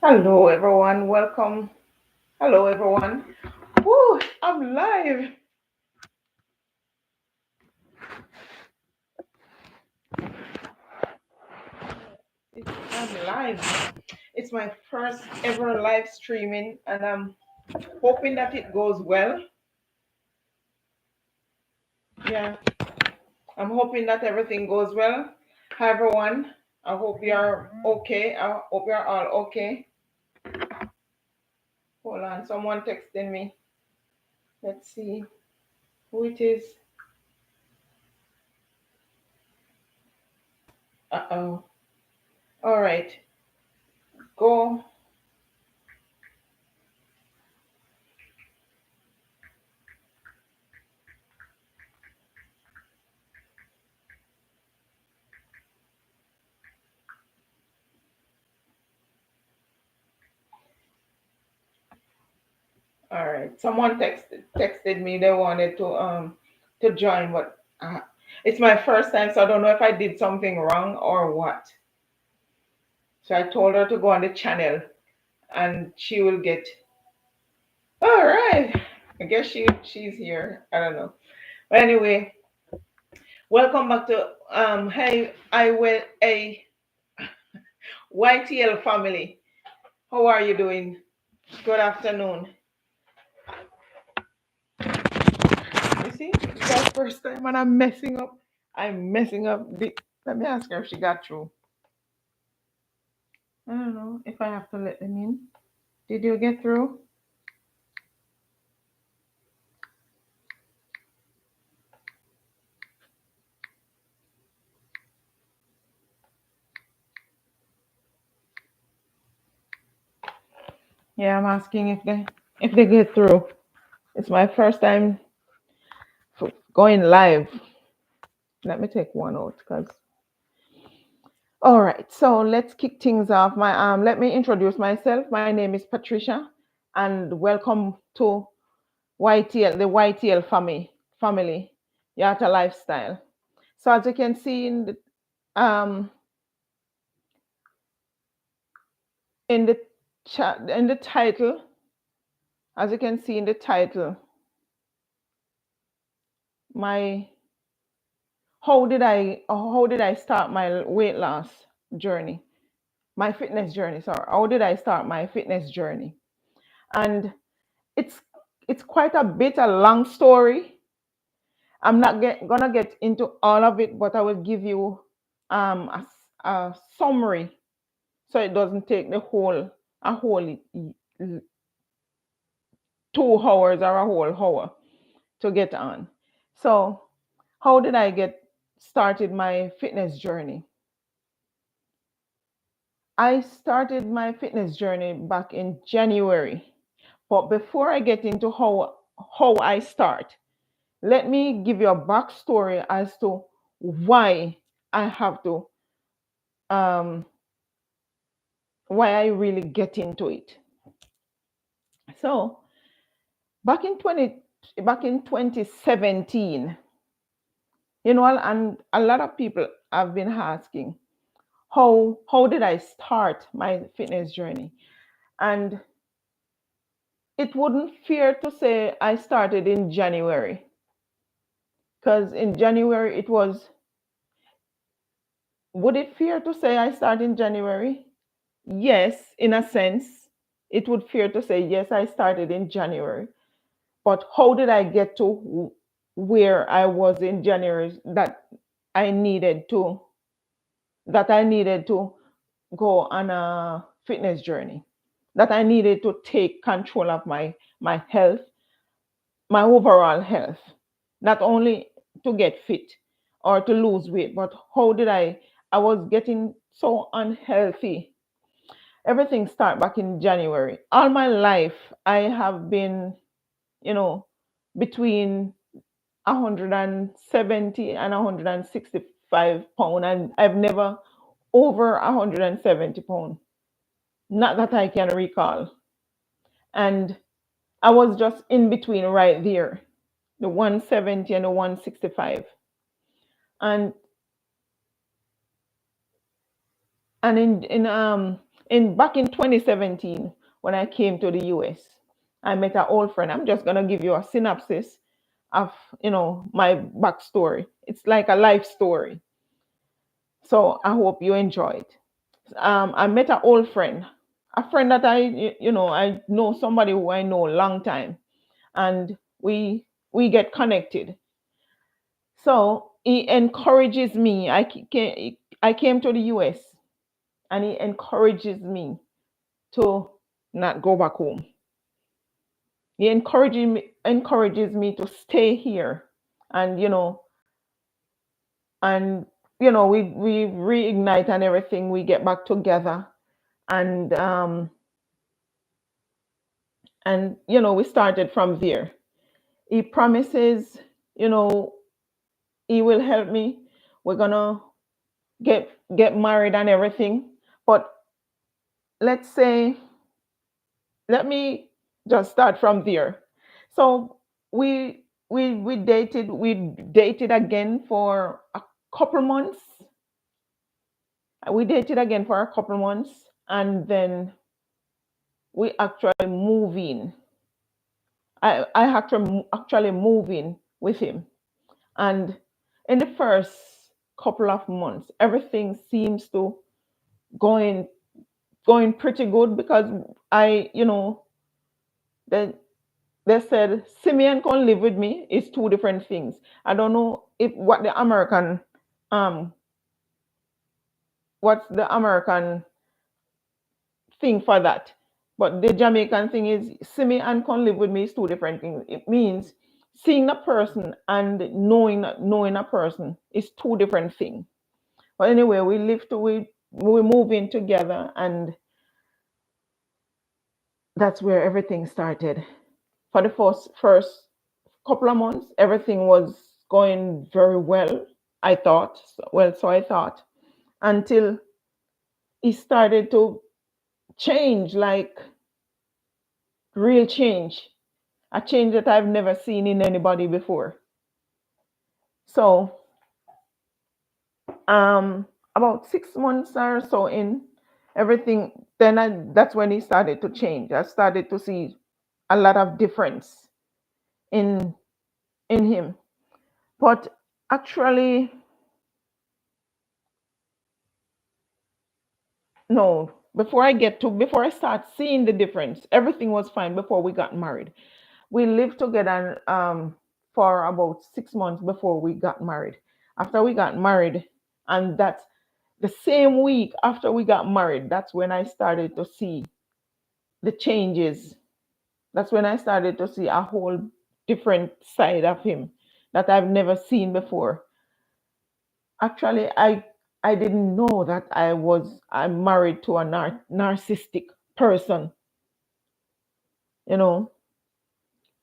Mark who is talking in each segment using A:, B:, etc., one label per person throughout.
A: Hello, everyone. Welcome. Hello, everyone. Woo, I'm live. I'm live. It's my first ever live streaming, and I'm hoping that it goes well. Yeah, I'm hoping that everything goes well. Hi, everyone. I hope you're okay. I hope you're all okay. Hold on, someone texting me. Let's see who it is. Uh-oh. All right, go. All right. Someone texted me they wanted to join, but it's my first time, so I don't know if I did something wrong or what. So I told her to go on the channel and she will get. All right. I guess she's here. I don't know. But anyway, welcome back to hey I will a YTL family. How are you doing? Good afternoon. You see, it's our first time and I'm messing up. I'm messing up. Let me ask her if she got through. I don't know if I have to let them in. Did you get through? Yeah, I'm asking if they get through. It's my first time going live. Let me take one out because. All right, so let's kick things off. Let me introduce myself. My name is Patricia, and welcome to YTL, the YTL family, Yah-tah lifestyle. So as you can see um in the chat in the title, as you can see in the title, my how did I start my weight loss journey, my fitness journey, sorry. How did I start my fitness journey? And it's it's quite a long story. I'm not gonna get into all of it, but I will give you a summary so it doesn't take the whole a whole 2 hours or a whole hour to get on. So how did I get started my fitness journey? I started my fitness journey back in January. But before I get into how I start, let me give you a backstory as to why I have to um, why I really get into it. So back in 2017, and a lot of people have been asking how did I start my fitness journey, and it wouldn't fair to say I started in January, because in January it was. Would it fair to say I start in January? Yes, in a sense, it would fair to say yes, I started in January. But how did I get to where I was in January I needed to that I needed to go on a fitness journey, that I needed to take control of my health, my overall health, not only to get fit or to lose weight, but how did I was getting so unhealthy. Everything started back in January. All my life I have been, you know, between 170 and 165 pound, and I've never over 170 pound. Not that I can recall. And I was just in between right there, the 170 and the 165. And in in back in 2017 when I came to the US. I met an old friend. I'm just gonna give you a synopsis of my backstory. It's like a life story. So I hope you enjoy it. I met an old friend, a friend that I know somebody who I know a long time, and we get connected. So he encourages me. I came to the US, and he encourages me to not go back home. He encourages me to stay here, and and we reignite and everything. We get back together, and we started from there. He promises, you know, he will help me. We're gonna get married and everything. But let's say, let me just start from there. So we dated again for a couple months. We dated again for a couple months, and then we actually move in. I actually move in with him. And in the first couple of months, everything seems to going going pretty good, because I, they they said Simeon can live with me is two different things. I don't know if um what's the American thing for that. But the Jamaican thing is Simeon can live with me is two different things. It means seeing a person and knowing a person is two different things. But anyway, we move in together, and that's where everything started. For the first couple of months, everything was going very well. I thought, so I thought, until it started to change, like real change, a change that I've never seen in anybody before. So, um, about 6 months or so in, everything, that's when it started to change. I started to see a lot of difference in him. But actually, no. Before I start seeing the difference, everything was fine before we got married. We lived together for about 6 months before we got married. After we got married, and that's the same week after we got married, that's when I started to see the changes. That's when I started to see a whole different side of him that I've never seen before. Actually, I didn't know that I'm married to a narcissistic person, you know.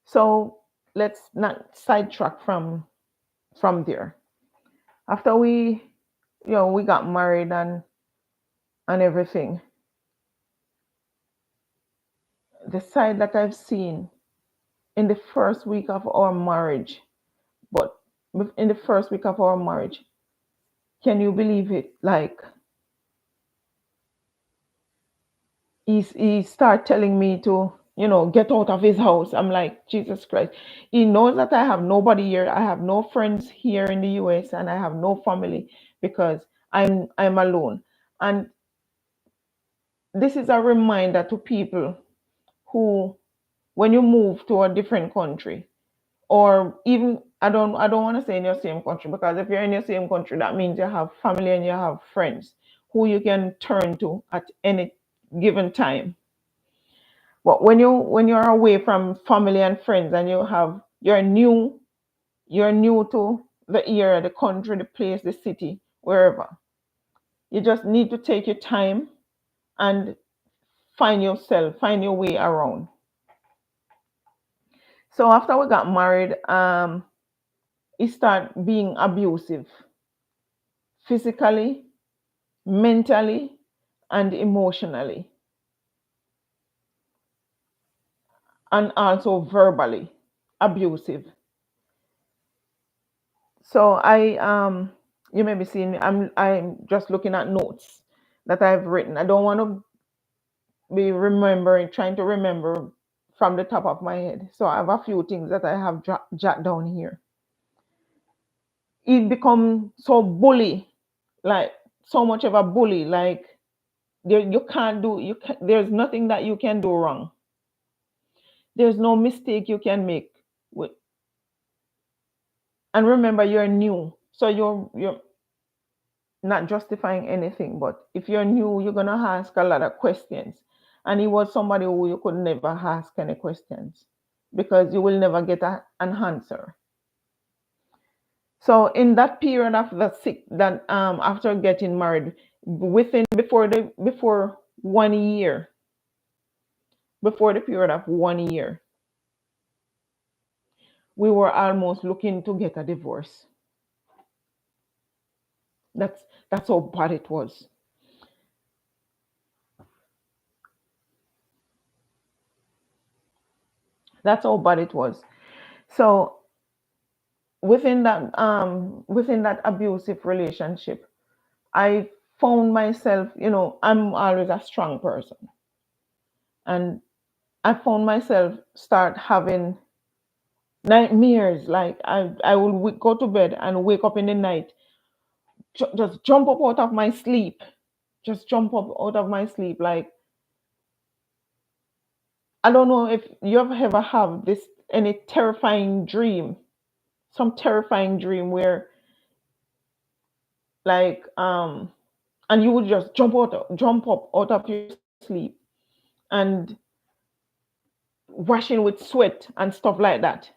A: So let's not sidetrack from there. After we got married and everything, the side that I've seen in the first week of our marriage, but in the first week of our marriage, can you believe it? Like, he start telling me to get out of his house. I'm like, Jesus Christ. He knows that I have nobody here. I have no friends here in the US, and I have no family, because I'm alone. And this is a reminder to people who, when you move to a different country, or even, I don't want to say in your same country, because if you're in your same country, that means you have family and you have friends who you can turn to at any given time. But when you're away from family and friends, and you're new to the area, the country, the place, the city, wherever, you just need to take your time and find your way around. So after we got married, he started being abusive, physically, mentally, and emotionally, and also verbally abusive. So you may be seeing me. I'm just looking at notes that I've written. I don't want to. be remembering, trying to remember from the top of my head. So I have a few things that I have jot down here. He become so bully, like so much of a bully, like you can't do, there's nothing that you can do wrong. There's no mistake you can make. With, and remember, you're new, so you're not justifying anything. But if you're new, you're gonna ask a lot of questions. And he was somebody who you could never ask any questions because you will never get an answer. So in that period of the sick, that after getting married, within before 1 year, before the period of 1 year, we were almost looking to get a divorce. That's that's how bad it was. That's how bad it was. So within that abusive relationship, I found myself, I'm always a strong person, and I found myself start having nightmares. Like I would go to bed and wake up in the night, just jump up out of my sleep, just jump up out of my sleep. Like I don't know if you ever have this any terrifying dream, some terrifying dream where like and you would just jump up out of your sleep and washing with sweat and stuff like that.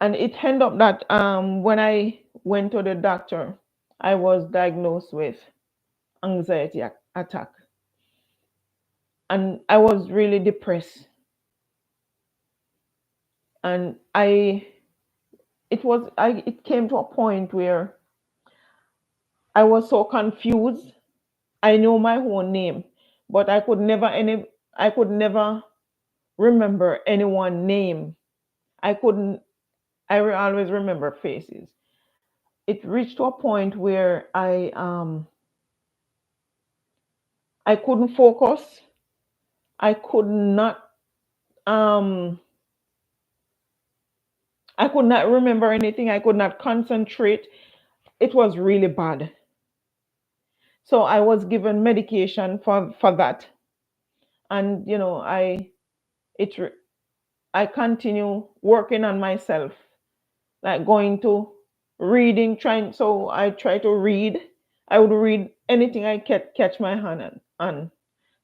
A: And it ended up that when I went to the doctor, I was diagnosed with anxiety attack, and I was really depressed. And it came to a point where I was so confused. I know my own name, but I could never remember anyone's name. I couldn't. Always remember faces. It reached to a point where I couldn't focus. I could not um I could not remember anything. I could not concentrate. It was really bad. So I was given medication for that, and it re- I continue working on myself, like going to reading, trying. So I try to read. I would read anything I catch my hand on.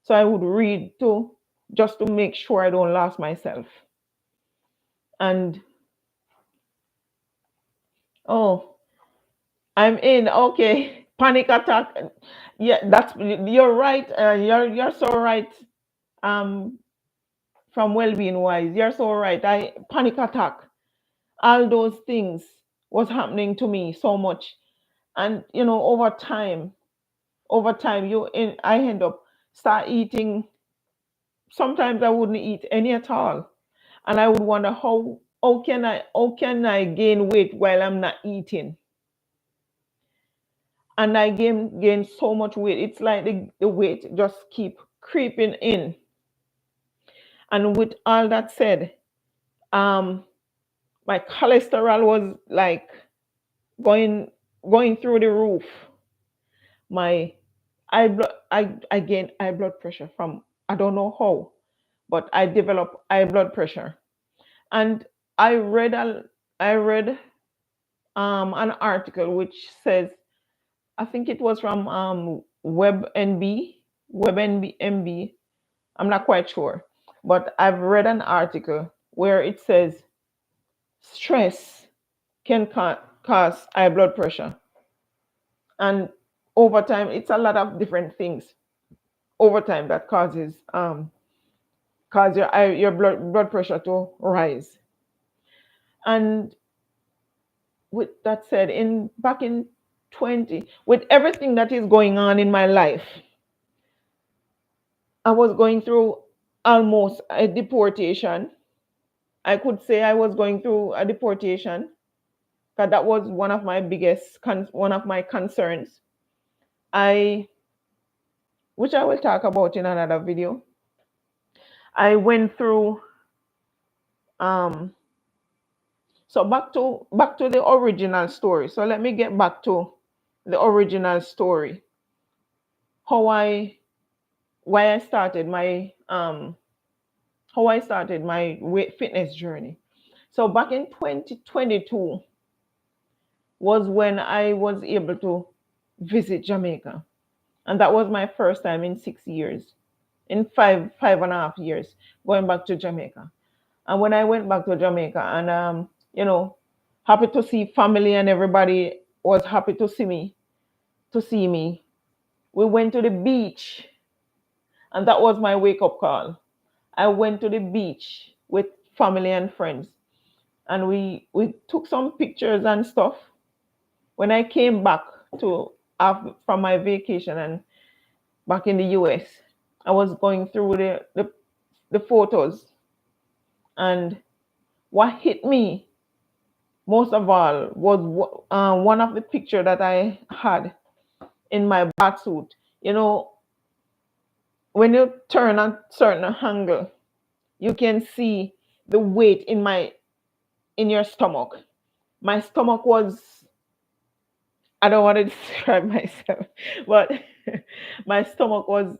A: So I would read too, just to make sure I don't lose myself. And oh, I'm in. Okay, panic attack. Yeah, you're right. You're so right. Um, from well-being wise, you're so right. I panic attack. All those things was happening to me so much, and over time, I end up start eating. Sometimes I wouldn't eat any at all, and I would wonder how can I gain weight while I'm not eating, and I gain so much weight. It's like the weight just keep creeping in. And with all that said, um, my cholesterol was like going going through the roof. My I gained high blood pressure from I don't know how, but I developed high blood pressure. And I read a I read an article which says, I think it was from WebNB. I'm not quite sure, but I've read an article where it says stress can cause high blood pressure, and over time, it's a lot of different things. Over time, that cause your blood pressure to rise. And with that said, in back in 20, with everything that is going on in my life, I was going through almost a deportation. I could say I was going through a deportation because that was one of my biggest one of my concerns. I which I will talk about in another video. I went through um so back to the original story. So let me get back to the original story. How I why I started my how I started my weight fitness journey. So back in 2022 was when I was able to visit Jamaica. And that was my first time in 6 years, in five and a half years, going back to Jamaica. And when I went back to Jamaica, and happy to see family, and everybody was happy to see me. We went to the beach, and that was my wake up call. I went to the beach with family and friends, and we took some pictures and stuff. When I came back to from my vacation and back in the US, I was going through the photos, and what hit me most of all was one of the picture that I had in my bath suit. You know, when you turn a certain angle, you can see the weight in your stomach. My stomach was, I don't want to describe myself, but my stomach was,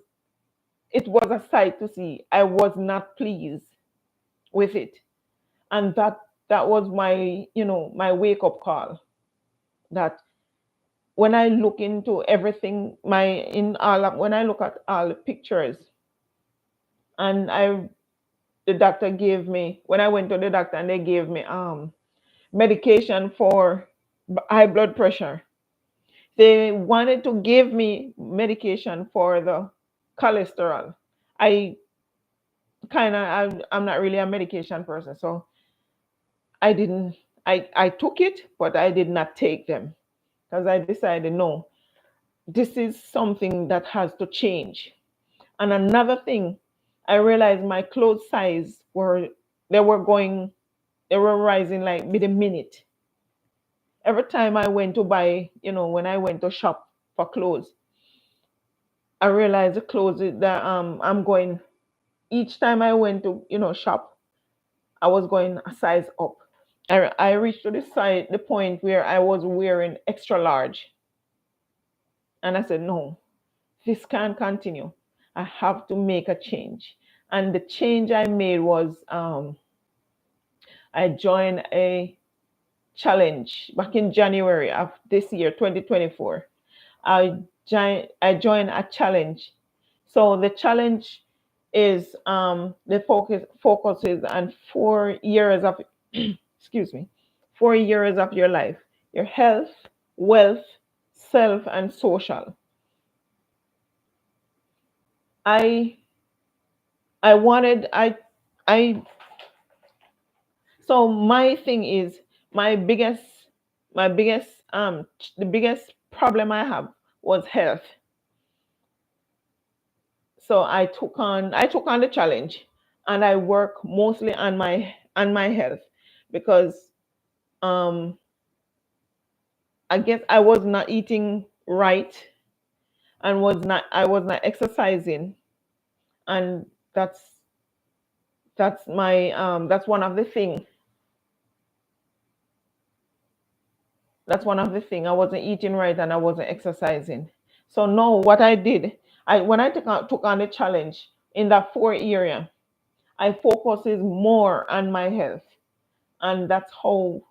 A: it was a sight to see. I was not pleased with it. And that was my wake up call, that when I look into everything, when I look at all the pictures, and the doctor gave me, when I went to the doctor, and they gave me medication for high blood pressure. They wanted to give me medication for the cholesterol. I I'm not really a medication person, so I didn't. I took it, but I did not take them, because I decided, no, this is something that has to change. And another thing, I realized my clothes size they were going they were rising like with a minute. Every time I went to buy, when I went to shop for clothes, I realized the clothes that I'm going, each time I went to shop, I was going a size up. I reached to the point where I was wearing extra large, and I said, no, this can't continue. I have to make a change. And the change I made was, I joined a challenge back in January of this year, 2024. I joined a challenge. So the challenge is, the focuses on 4 years of excuse me, 4 years of your life: your health, wealth, self, and social. I I wanted I so my thing is, my biggest my biggest the biggest problem I have was health. So I took on the challenge, and I work mostly on my health, because um I guess I was not eating right, and I was not exercising, and that's one of the thing. I wasn't eating right, and I wasn't exercising. So no, what I did, when I took on the challenge in that four area, I focuses more on my health, and that's how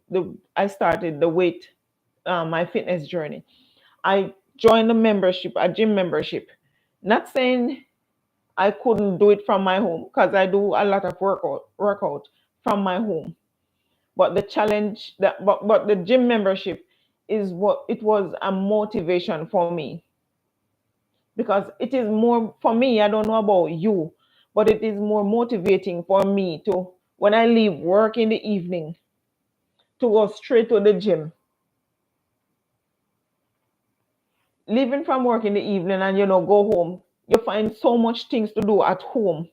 A: I started the weight, my fitness journey. I joined a gym membership. Not saying I couldn't do it from my home, because I do a lot of workout from my home. But the challenge but the gym membership is what it was a motivation for me, because it is more for me. I don't know about you, but it is more motivating for me to, when I leave work in the evening, to go straight to the gym. Leaving from work in the evening, and go home, you find so much things to do at home,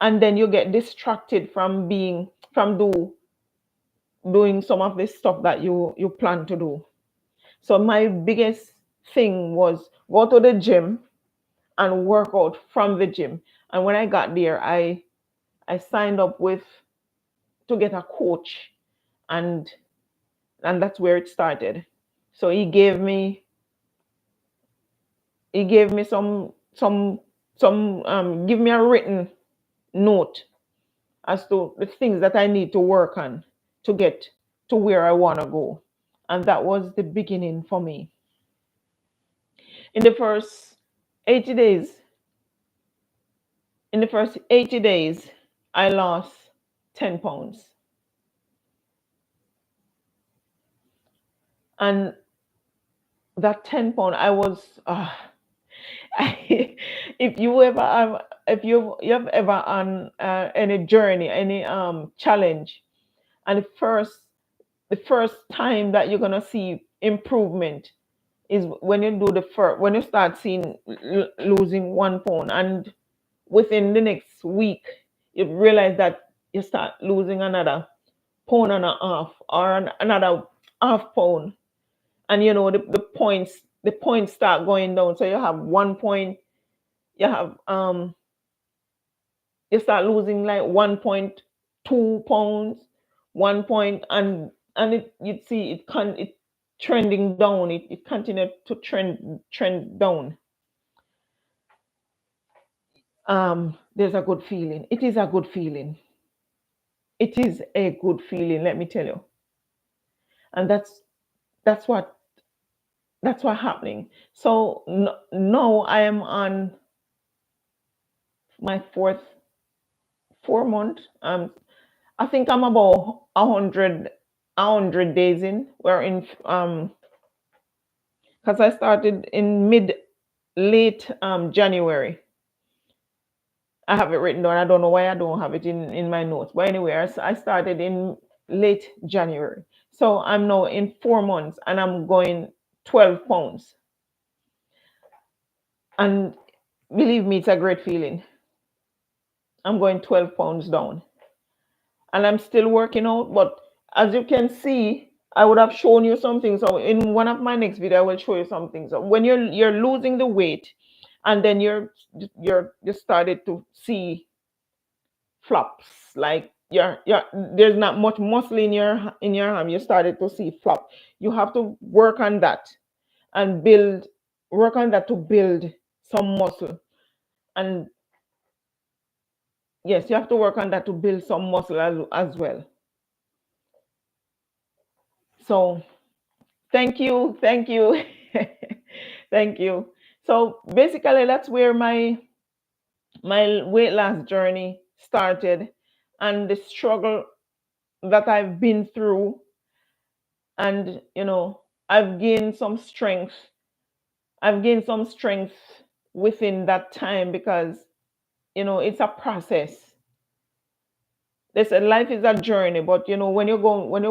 A: and then you get distracted from doing some of the stuff that you plan to do. So my biggest thing was go to the gym, and work out from the gym. And when I got there, I signed up with to get a coach, and that's where it started. So he gave me some give me a written note as to the things that I need to work on to get to where I want to go. And that was the beginning for me. In the first 80 days, in the first 80 days, I lost 10 pounds. And that 10 pound, I was, if you ever have, if you've ever on any journey, any challenge, and the first time that you're gonna see improvement is when you do the first, when you start seeing losing 1 pound, and within the next week you realize that you start losing another pound and a half, or another half pound, and the points start going down. So you have 1 point, you have you start losing like 1.2 pounds, 1 point, and you see it trending down. It continued to trend down. There's a good feeling. It is a good feeling. It is a good feeling, let me tell you. And that's what that's what happening. So now I am on my four month. I think I'm about 100 days in. We're in because I started in late January. I have it written down. I don't know why I don't have it in my notes. But anyway, I started in late January. So I'm now in 4 months and I'm going 12 pounds. And believe me, it's a great feeling. I'm going 12 pounds down. And I'm still working out. But as you can see, I would have shown you something. So in one of my next video, I will show you something. So when you're losing the weight, and then you started to see flops, like there's not much muscle in your arm. You started to see flop. You have to work on that and work on that to build some muscle. And yes, you have to work on that to build some muscle as well. So thank you, thank you. Thank you. So basically that's where my weight loss journey started, and the struggle that I've been through. And I've gained some strength. I've gained some strength within that time, because it's a process. They said life is a journey, but when you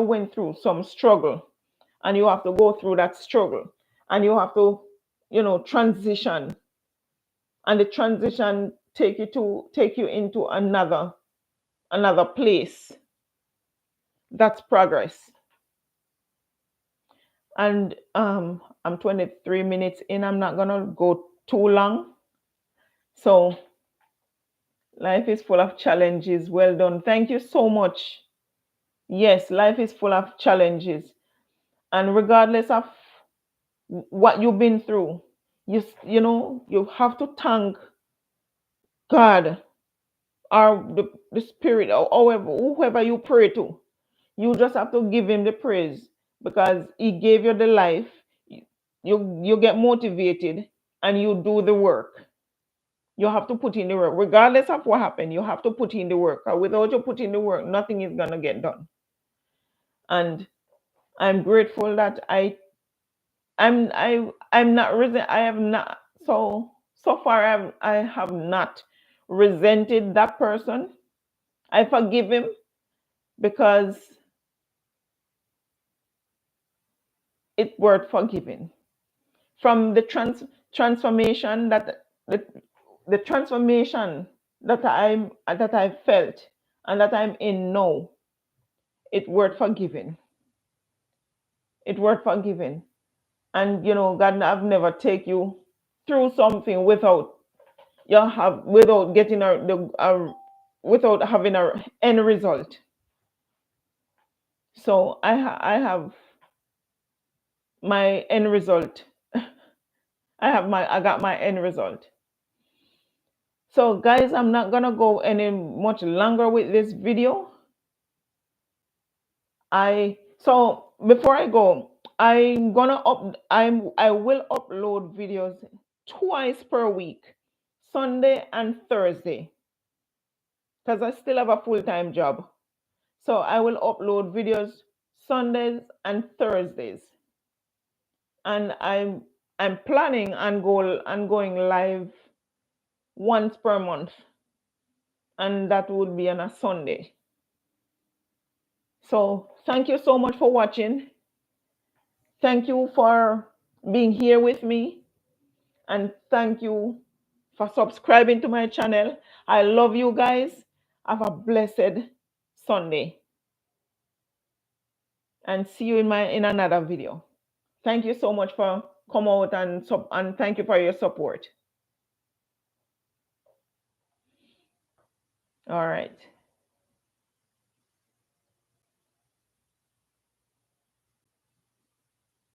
A: went through some struggle, and you have to go through that struggle, and you have to transition, and the transition take you into another place. That's progress. And I'm 23 minutes in. I'm not gonna go too long. So life is full of challenges. Well done. Thank you so much. Yes, life is full of challenges. And regardless of what you've been through, you have to thank God, or the spirit, or whoever you pray to. You just have to give him the praise, because he gave you the life. You get motivated, and you do the work. You have to put in the work. Regardless of what happened, you have to put in the work. Without you putting the work, nothing is gonna get done. And I'm grateful that I'm not I have not, so far I have not resented that person. I forgive him, because it's worth forgiving. From the transformation the transformation that I felt, and that I'm in now, it's worth forgiving. It's worth forgiving. And God, I've never take you through something without you have without getting without having a end result. So I have my end result. I got my end result. So guys, I'm not gonna go any much longer with this video. So before I go, I will upload videos twice per week, Sunday and Thursday, because I still have a full-time job. So I will upload videos Sundays and Thursdays. And I'm planning on going live once per month. And that would be on a Sunday. So thank you so much for watching. Thank you for being here with me. And thank you for subscribing to my channel. I love you guys. Have a blessed Sunday. And see you in another video. Thank you so much for come out and thank you for your support. All right.